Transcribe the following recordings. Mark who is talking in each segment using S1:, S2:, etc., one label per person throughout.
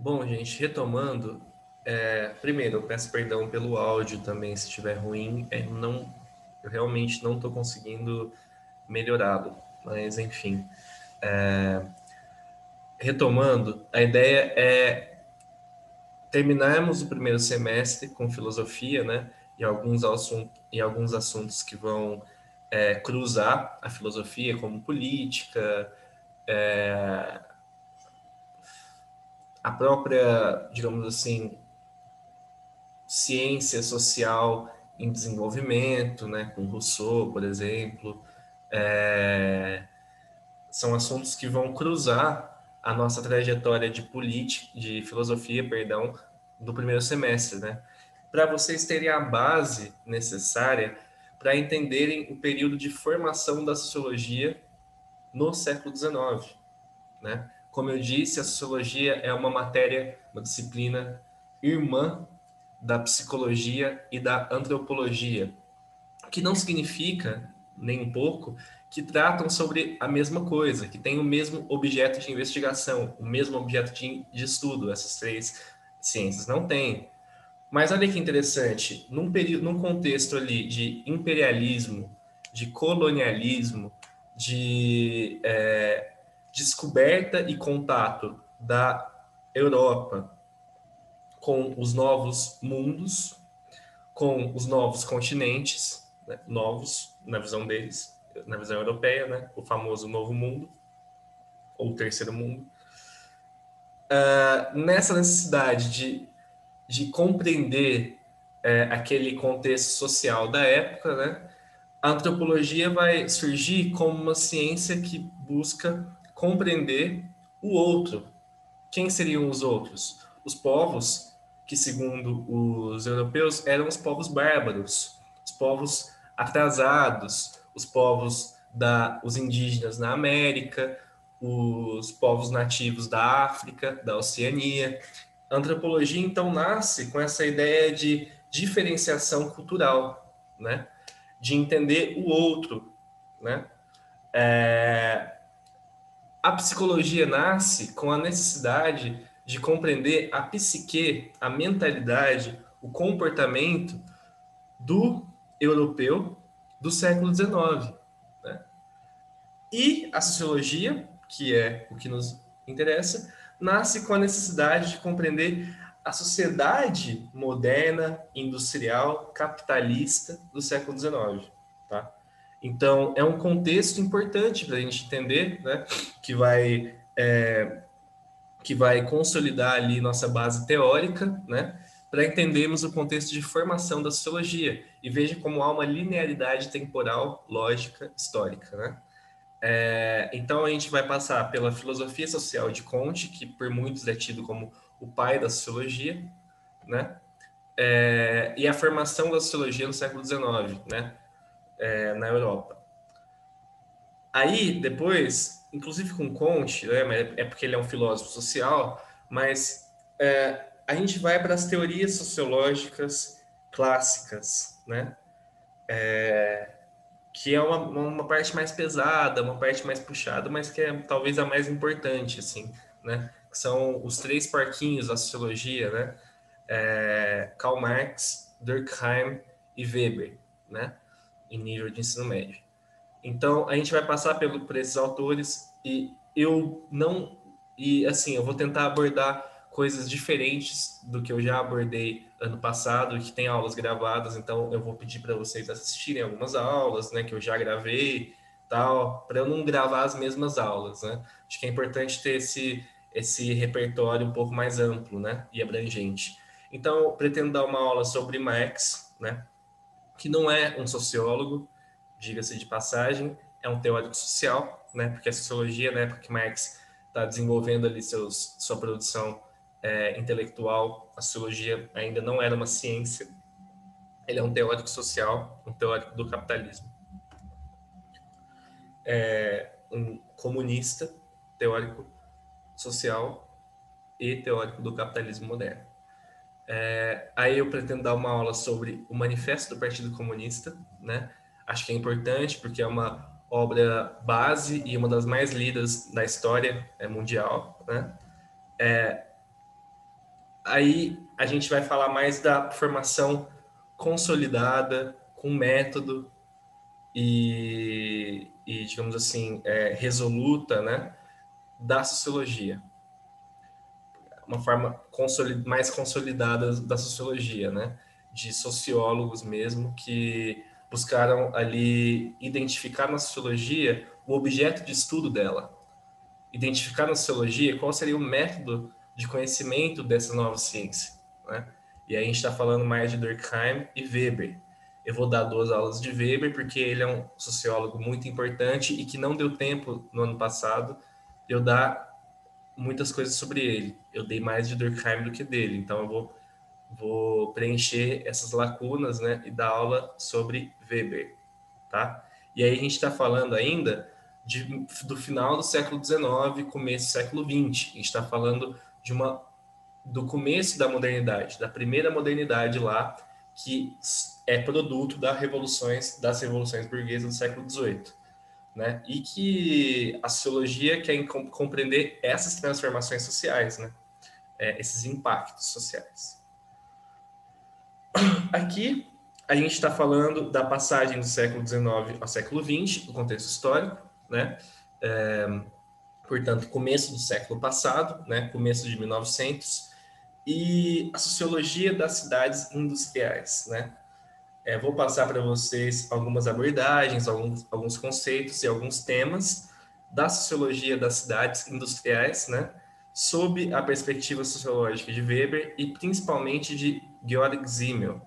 S1: Bom, gente, retomando, primeiro eu peço perdão pelo áudio também, se estiver ruim, eu realmente não estou conseguindo melhorá-lo, mas enfim. Retomando, a ideia é terminarmos o primeiro semestre com filosofia, né, e alguns assuntos que vão cruzar a filosofia, como política, a própria, digamos assim, ciência social em desenvolvimento, né, com Rousseau, por exemplo. É, São assuntos que vão cruzar a nossa trajetória de política, de filosofia, perdão, do primeiro semestre, né? Para vocês terem a base necessária para entenderem o período de formação da sociologia no século XIX, né? Como eu disse, a sociologia é uma matéria, uma disciplina irmã da psicologia e da antropologia, que não significa, nem um pouco, que tratam sobre a mesma coisa, que têm o mesmo objeto de investigação, o mesmo objeto de estudo, essas três ciências. Não tem. Mas olha que interessante, num contexto ali de imperialismo, de colonialismo, de descoberta e contato da Europa com os novos mundos, com os novos continentes, né, novos na visão deles, na visão europeia, né, o famoso Novo Mundo, ou Terceiro Mundo. Nessa necessidade de compreender aquele contexto social da época, né, a antropologia vai surgir como uma ciência que busca compreender o outro. Quem seriam os outros? Os povos que, segundo os europeus, eram os povos bárbaros, os povos atrasados, os indígenas na América, os povos nativos da África, da Oceania. A antropologia, então, nasce com essa ideia de diferenciação cultural, né? De entender o outro, né? A psicologia nasce com a necessidade de compreender a psique, a mentalidade, o comportamento do europeu do século XIX, né? E a sociologia, que é o que nos interessa, nasce com a necessidade de compreender a sociedade moderna, industrial, capitalista do século XIX, tá? Então, é um contexto importante para a gente entender, né, que vai que vai consolidar ali nossa base teórica, né, para entendermos o contexto de formação da sociologia e veja como há uma linearidade temporal, lógica, histórica, né? Então a gente vai passar pela filosofia social de Comte, que por muitos é tido como o pai da sociologia, né? E a formação da sociologia no século XIX, né? Na Europa. Aí, depois, inclusive com Comte, né, é porque ele é um filósofo social, mas a gente vai para as teorias sociológicas clássicas, né? Que é uma parte mais pesada, uma parte mais puxada, mas que é talvez a mais importante, assim, né? Que são os três porquinhos da sociologia, né? Karl Marx, Durkheim e Weber, né? Em nível de ensino médio. Então, a gente vai passar por esses autores e assim, eu vou tentar abordar coisas diferentes do que eu já abordei ano passado, que tem aulas gravadas, então eu vou pedir para vocês assistirem algumas aulas, né, que eu já gravei, tal, para eu não gravar as mesmas aulas, né? Acho que é importante ter esse repertório um pouco mais amplo, né, e abrangente. Então, eu pretendo dar uma aula sobre Marx, né, que não é um sociólogo, diga-se de passagem, é um teórico social, né? Porque a sociologia, na época que Marx está desenvolvendo ali sua produção intelectual, a sociologia ainda não era uma ciência. Ele é um teórico social, um teórico do capitalismo, um comunista, teórico social e teórico do capitalismo moderno. Aí eu pretendo dar uma aula sobre o Manifesto do Partido Comunista, né? Acho que é importante porque é uma obra base e uma das mais lidas da história mundial, né? Aí a gente vai falar mais da formação consolidada, com método e digamos assim, resoluta, né, da sociologia. Uma forma mais consolidada da sociologia, né, de sociólogos mesmo que buscaram ali identificar na sociologia o objeto de estudo dela, identificar na sociologia qual seria o método de conhecimento dessa nova ciência, né? E aí a gente está falando mais de Durkheim e Weber. Eu vou dar 2 aulas de Weber porque ele é um sociólogo muito importante e que não deu tempo no ano passado de eu dar muitas coisas sobre ele. Eu dei mais de Durkheim do que dele, então eu vou preencher essas lacunas, né, e dar aula sobre Weber, tá? E aí a gente está falando ainda do final do século XIX, começo do século XX. A gente está falando do começo da modernidade, da primeira modernidade lá, que é produto das revoluções burguesas do século XVIII. Né? E que a sociologia quer compreender essas transformações sociais, né? Esses impactos sociais. Aqui a gente está falando da passagem do século XIX ao século XX, o contexto histórico, né? Portanto, começo do século passado, né? Começo de 1900, e a sociologia das cidades industriais, né? Vou passar para vocês algumas abordagens, alguns conceitos e alguns temas da sociologia das cidades industriais, né? Sob a perspectiva sociológica de Weber e principalmente de Georg Simmel,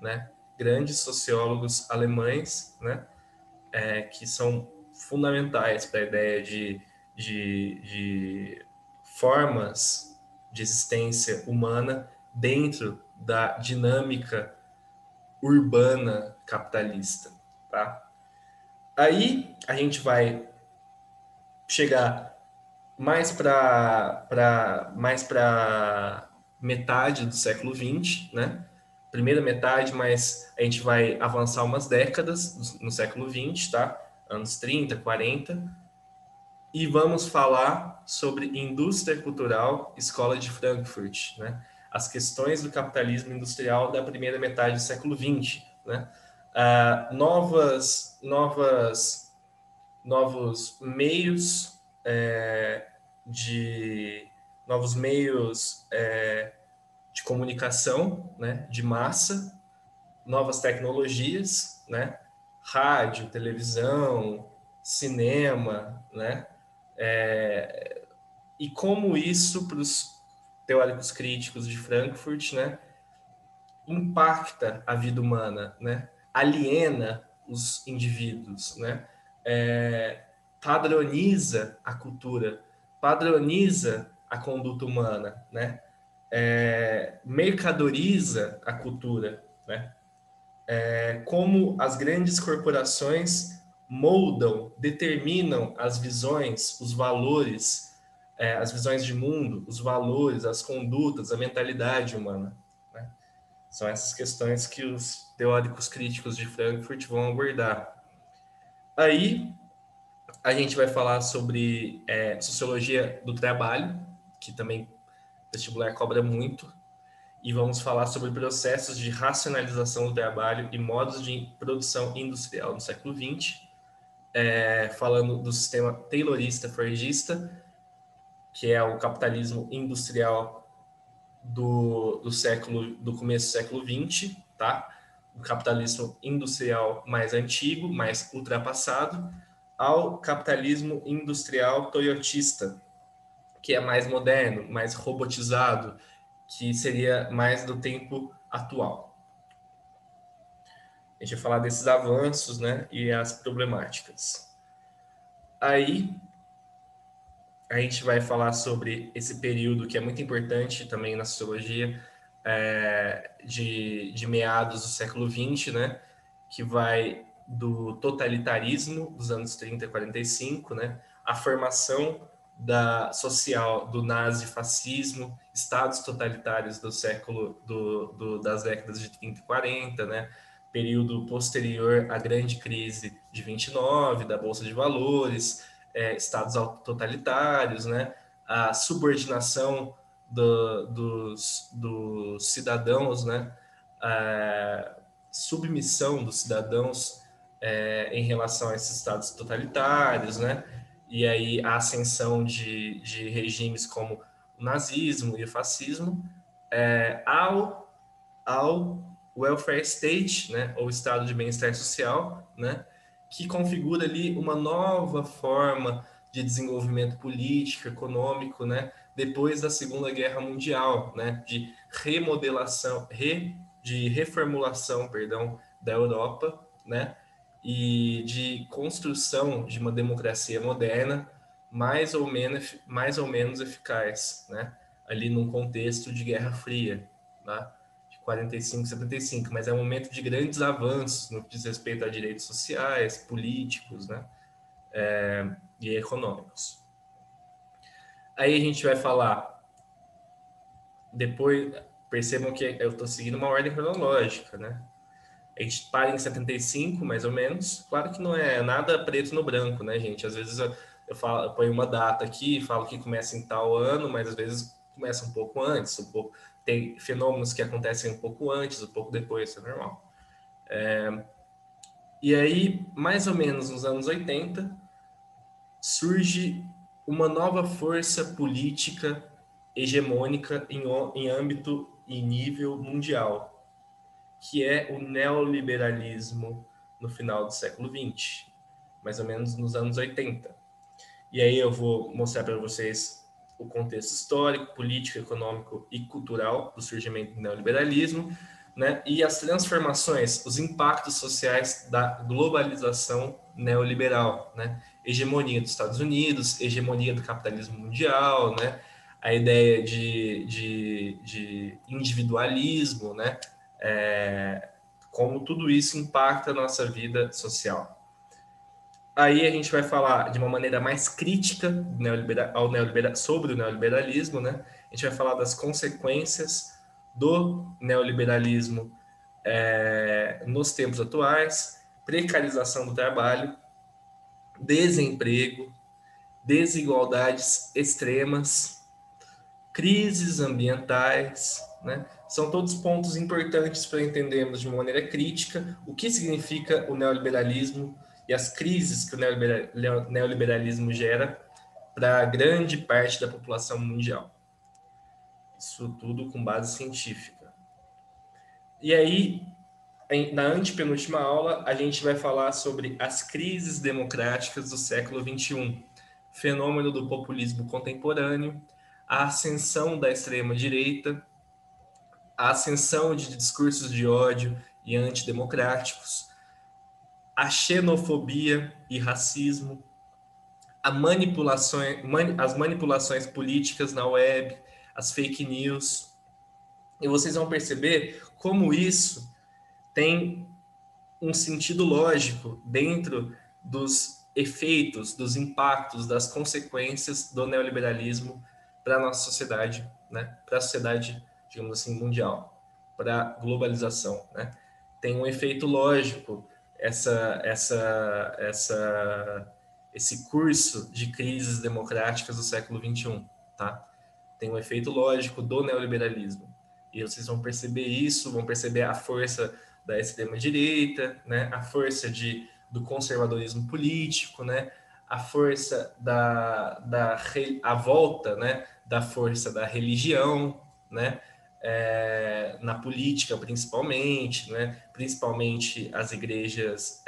S1: né? Grandes sociólogos alemães, né? Que são fundamentais para a ideia de formas de existência humana dentro da dinâmica urbana capitalista, tá? Aí a gente vai chegar mais para metade do século XX, né? Primeira metade, mas a gente vai avançar umas décadas no século XX, tá? Anos 30, 40, e vamos falar sobre indústria cultural, escola de Frankfurt, né? As questões do capitalismo industrial da primeira metade do século XX, né? Novos meios de novos meios de comunicação, né? De massa, novas tecnologias, né? Rádio, televisão, cinema, né? E como isso, para os teóricos críticos de Frankfurt, né, impacta a vida humana, né, aliena os indivíduos, né, padroniza a cultura, padroniza a conduta humana, né, mercadoriza a cultura, né, como as grandes corporações moldam, determinam as visões, os valores, as visões de mundo, os valores, as condutas, a mentalidade humana. Né? São essas questões que os teóricos críticos de Frankfurt vão abordar. Aí a gente vai falar sobre sociologia do trabalho, que também o vestibular cobra muito, e vamos falar sobre processos de racionalização do trabalho e modos de produção industrial no século XX, falando do sistema taylorista-fordista, que é o capitalismo industrial do começo do século XX, tá? O capitalismo industrial mais antigo, mais ultrapassado, ao capitalismo industrial toyotista, que é mais moderno, mais robotizado, que seria mais do tempo atual. A gente vai falar desses avanços, né, e as problemáticas. Aí a gente vai falar sobre esse período que é muito importante também na sociologia, de meados do século XX, né, que vai do totalitarismo dos anos 30 e 45, né, a formação social do nazifascismo, estados totalitários do século das décadas de 30 e 40, né, período posterior à grande crise de 29, da Bolsa de Valores, estados totalitários, né, a subordinação dos cidadãos, né? A submissão dos cidadãos em relação a esses estados totalitários, né? E aí a ascensão de regimes como o nazismo e o fascismo ao welfare state, né, ou estado de bem-estar social, né, que configura ali uma nova forma de desenvolvimento político, econômico, né, depois da Segunda Guerra Mundial, né, de remodelação, de reformulação, perdão, da Europa, né, e de construção de uma democracia moderna mais ou menos eficaz, né, ali num contexto de Guerra Fria, né, de 45, 75, mas é um momento de grandes avanços no que diz respeito a direitos sociais, políticos, né, e econômicos. Aí a gente vai falar, depois, percebam que eu estou seguindo uma ordem cronológica, né? A gente para em 75, mais ou menos. Claro que não é nada preto no branco, né, gente? Às vezes eu ponho uma data aqui, falo que começa em tal ano, mas às vezes começa um pouco antes, um pouco, tem fenômenos que acontecem um pouco antes, um pouco depois, isso é normal. E aí, mais ou menos nos anos 80, surge uma nova força política hegemônica em âmbito e nível mundial, que é o neoliberalismo no final do século XX, mais ou menos nos anos 80. E aí eu vou mostrar para vocês o contexto histórico, político, econômico e cultural do surgimento do neoliberalismo, né? E as transformações, os impactos sociais da globalização neoliberal, né? Hegemonia dos Estados Unidos, hegemonia do capitalismo mundial, né? A ideia de individualismo, né? Como tudo isso impacta a nossa vida social. Aí a gente vai falar de uma maneira mais crítica sobre o neoliberalismo, né? A gente vai falar das consequências do neoliberalismo nos tempos atuais, precarização do trabalho, desemprego, desigualdades extremas, crises ambientais, né? São todos pontos importantes para entendermos de uma maneira crítica o que significa o neoliberalismo e as crises que o neoliberalismo gera para grande parte da população mundial. Isso tudo com base científica. E aí, na antepenúltima aula, a gente vai falar sobre as crises democráticas do século XXI, fenômeno do populismo contemporâneo, a ascensão da extrema-direita, a ascensão de discursos de ódio e antidemocráticos, a xenofobia e racismo, as manipulações políticas na web, as fake news. E vocês vão perceber como isso tem um sentido lógico dentro dos efeitos, dos impactos, das consequências do neoliberalismo para a nossa sociedade, né? Para a sociedade, digamos assim, mundial, para a globalização, né? Tem um efeito lógico esse curso de crises democráticas do século XXI, tá? Tem um efeito lógico do neoliberalismo. E vocês vão perceber isso, vão perceber a força da extrema-direita, né? A força do conservadorismo político, né? A força a volta, né? Da força da religião, né? Na política principalmente, né? Principalmente as igrejas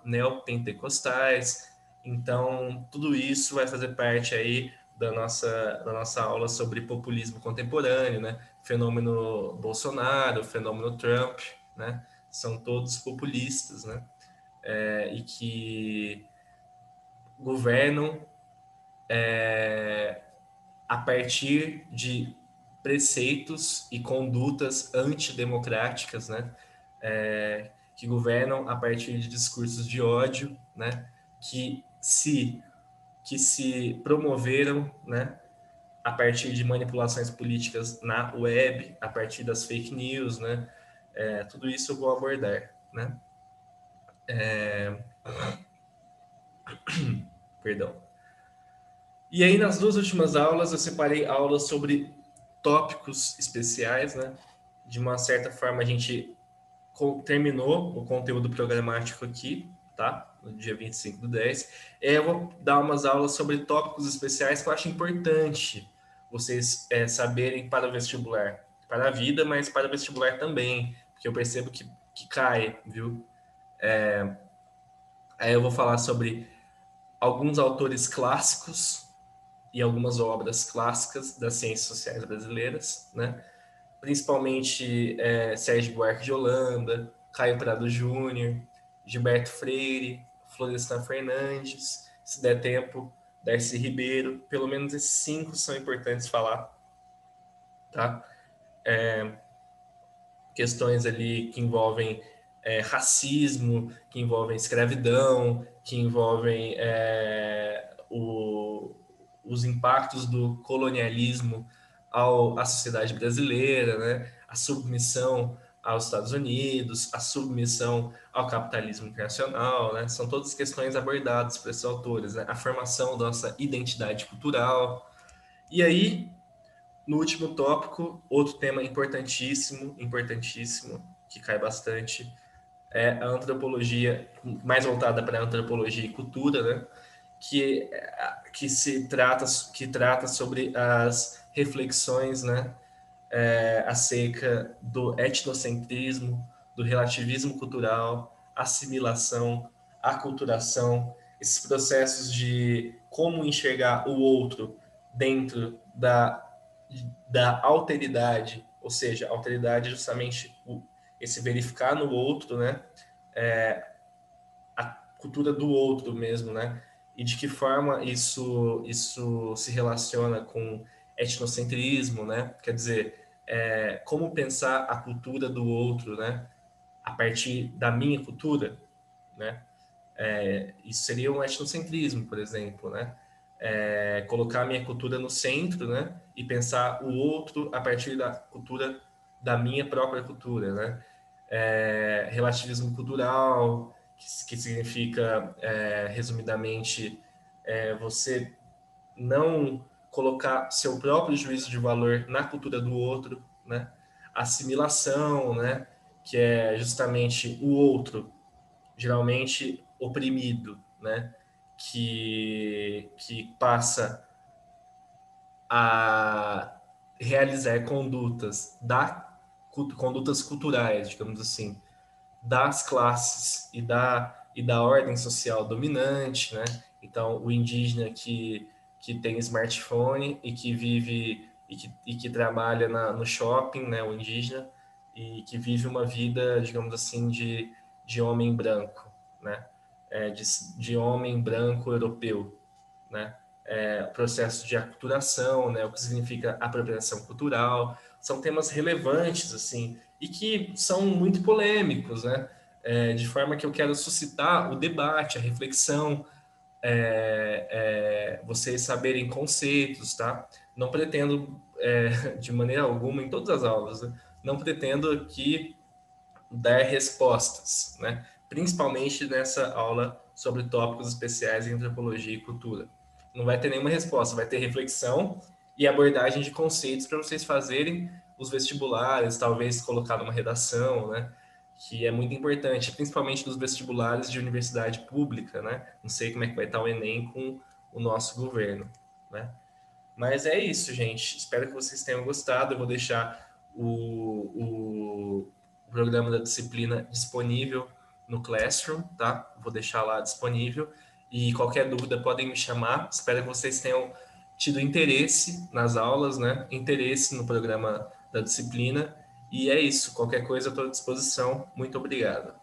S1: neopentecostais. Então, tudo isso vai fazer parte aí da nossa aula sobre populismo contemporâneo, né? Fenômeno Bolsonaro, fenômeno Trump, né? São todos populistas, né? E que governam a partir de preceitos e condutas antidemocráticas, né? Que governam a partir de discursos de ódio, né? Que se promoveram, né? A partir de manipulações políticas na web, a partir das fake news, né? Tudo isso eu vou abordar, né? Perdão. E aí, nas duas últimas aulas, eu separei aulas sobre tópicos especiais, né? De uma certa forma, a gente terminou o conteúdo programático aqui, tá? No dia 25/10. Eu vou dar umas aulas sobre tópicos especiais que eu acho importante vocês saberem para o vestibular. Para a vida, mas para o vestibular também, porque eu percebo que cai, viu? Aí eu vou falar sobre alguns autores clássicos e algumas obras clássicas das ciências sociais brasileiras, né? Principalmente Sérgio Buarque de Holanda, Caio Prado Júnior, Gilberto Freire, Florestan Fernandes, se der tempo, Darcy Ribeiro. Pelo menos esses 5 são importantes falar, tá? Questões ali que envolvem racismo, que envolvem escravidão, que envolvem os impactos do colonialismo à sociedade brasileira, né? A submissão aos Estados Unidos, a submissão ao capitalismo internacional, né? São todas questões abordadas por esses autores, né? A formação da nossa identidade cultural. E aí, no último tópico, outro tema importantíssimo, importantíssimo, que cai bastante, é a antropologia, mais voltada para a antropologia e cultura, né? Que, que trata sobre as reflexões, né? Acerca do etnocentrismo, do relativismo cultural, assimilação, aculturação, esses processos de como enxergar o outro dentro da alteridade, ou seja, alteridade é justamente esse verificar no outro, né? A cultura do outro mesmo, né? E de que forma isso se relaciona com etnocentrismo, né? Quer dizer, como pensar a cultura do outro, né? A partir da minha cultura, né? Isso seria um etnocentrismo, por exemplo, né? Colocar a minha cultura no centro, né? E pensar o outro a partir da cultura da minha própria cultura, né? Relativismo cultural, que significa, resumidamente, você não colocar seu próprio juízo de valor na cultura do outro, né? Assimilação, né? Que é justamente o outro geralmente oprimido, né? Que passa a realizar condutas culturais, digamos assim, das classes e da ordem social dominante, né? Então, o indígena que tem smartphone e que vive e que trabalha no shopping, né? O indígena, e que vive uma vida, digamos assim, de homem branco, né? De homem branco europeu, né? Processo de aculturação, né? O que significa apropriação cultural, são temas relevantes, assim, e que são muito polêmicos, né? De forma que eu quero suscitar o debate, a reflexão, vocês saberem conceitos, tá? Não pretendo, de maneira alguma, em todas as aulas, né? Não pretendo aqui dar respostas, né? Principalmente nessa aula sobre tópicos especiais em antropologia e cultura. Não vai ter nenhuma resposta, vai ter reflexão e abordagem de conceitos para vocês fazerem os vestibulares, talvez colocar numa redação, né? Que é muito importante, principalmente nos vestibulares de universidade pública, né? Não sei como é que vai estar o Enem com o nosso governo, né? Mas é isso, gente. Espero que vocês tenham gostado. Eu vou deixar o programa da disciplina disponível no Classroom, tá? Vou deixar lá disponível. E qualquer dúvida podem me chamar. Espero que vocês tenham tido interesse nas aulas, né? Interesse no programa da disciplina. E é isso. Qualquer coisa eu estou à disposição. Muito obrigado.